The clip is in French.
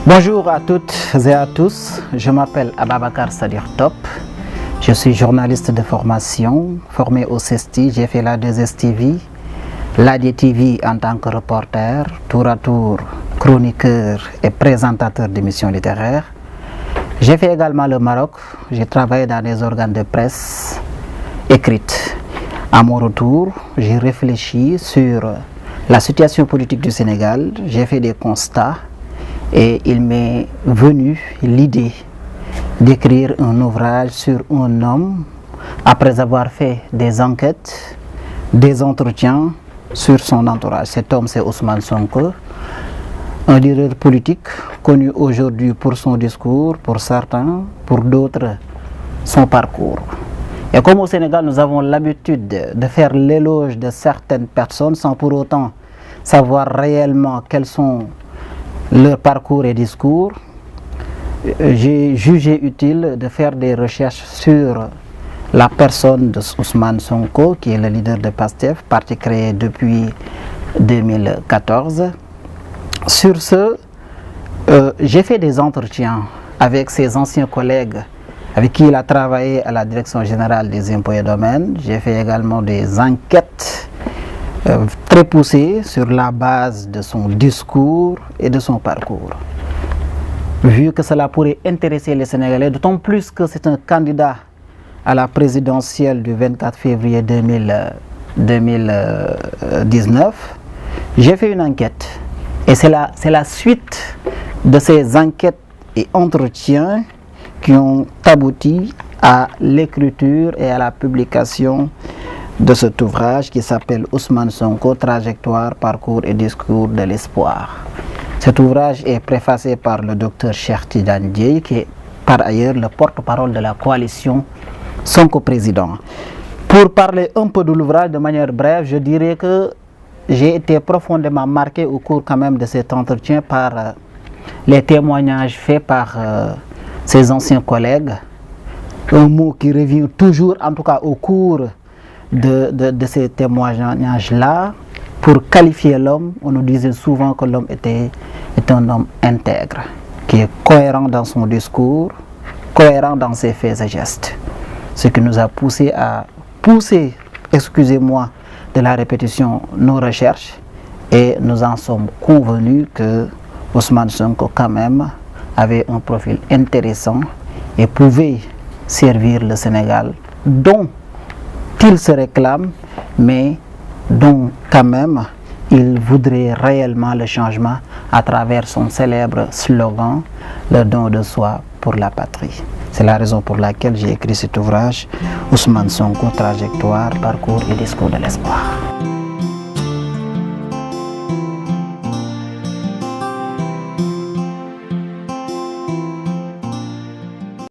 Bonjour à toutes et à tous, je m'appelle Ababacar Sadir Top, je suis journaliste de formation, formé au CESTI, j'ai fait la 2STV, l'ADTV en tant que reporter, tour à tour chroniqueur et présentateur d'émissions littéraires. J'ai fait également le Maroc, j'ai travaillé dans des organes de presse écrites. À mon retour, j'ai réfléchi sur la situation politique du Sénégal, j'ai fait des constats et il m'est venu l'idée d'écrire un ouvrage sur un homme après avoir fait des enquêtes, des entretiens sur son entourage. Cet homme, c'est Ousmane Sonko, un leader politique connu aujourd'hui pour son discours, pour certains, pour d'autres, son parcours. Et comme au Sénégal, nous avons l'habitude de faire l'éloge de certaines personnes sans pour autant savoir réellement quels sont leur parcours et discours, j'ai jugé utile de faire des recherches sur la personne de Ousmane Sonko, qui est le leader de PASTEF, parti créé depuis 2014. Sur ce, j'ai fait des entretiens avec ses anciens collègues avec qui il a travaillé à la Direction générale des impôts et domaines. J'ai fait également des enquêtes très poussées sur la base de son discours et de son parcours. Vu que cela pourrait intéresser les Sénégalais, d'autant plus que c'est un candidat à la présidentielle du 24 février 2019, j'ai fait une enquête. Et c'est la suite de ces enquêtes et entretiens qui ont abouti à l'écriture et à la publication de cet ouvrage qui s'appelle Ousmane Sonko, trajectoire, parcours et discours de l'espoir. Cet ouvrage est préfacé par le docteur Cheikh Tidiane Dièye, qui est par ailleurs le porte-parole de la coalition Sonko Président. Pour parler un peu de l'ouvrage de manière brève, je dirais que j'ai été profondément marqué au cours quand même de cet entretien par les témoignages faits par ses anciens collègues. Un mot qui revient toujours, en tout cas au cours de ces témoignages-là, pour qualifier l'homme, on nous disait souvent que l'homme est un homme intègre, qui est cohérent dans son discours, cohérent dans ses faits et gestes. Ce qui nous a poussé à pousser, excusez-moi de la répétition, nos recherches, et nous en sommes convenus que Ousmane Sonko quand même avait un profil intéressant et pouvait servir le Sénégal dont il se réclame, mais dont quand même il voudrait réellement le changement à travers son célèbre slogan « Le don de soi pour la patrie ». C'est la raison pour laquelle j'ai écrit cet ouvrage, Ousmane Sonko, trajectoire, parcours et discours de l'espoir.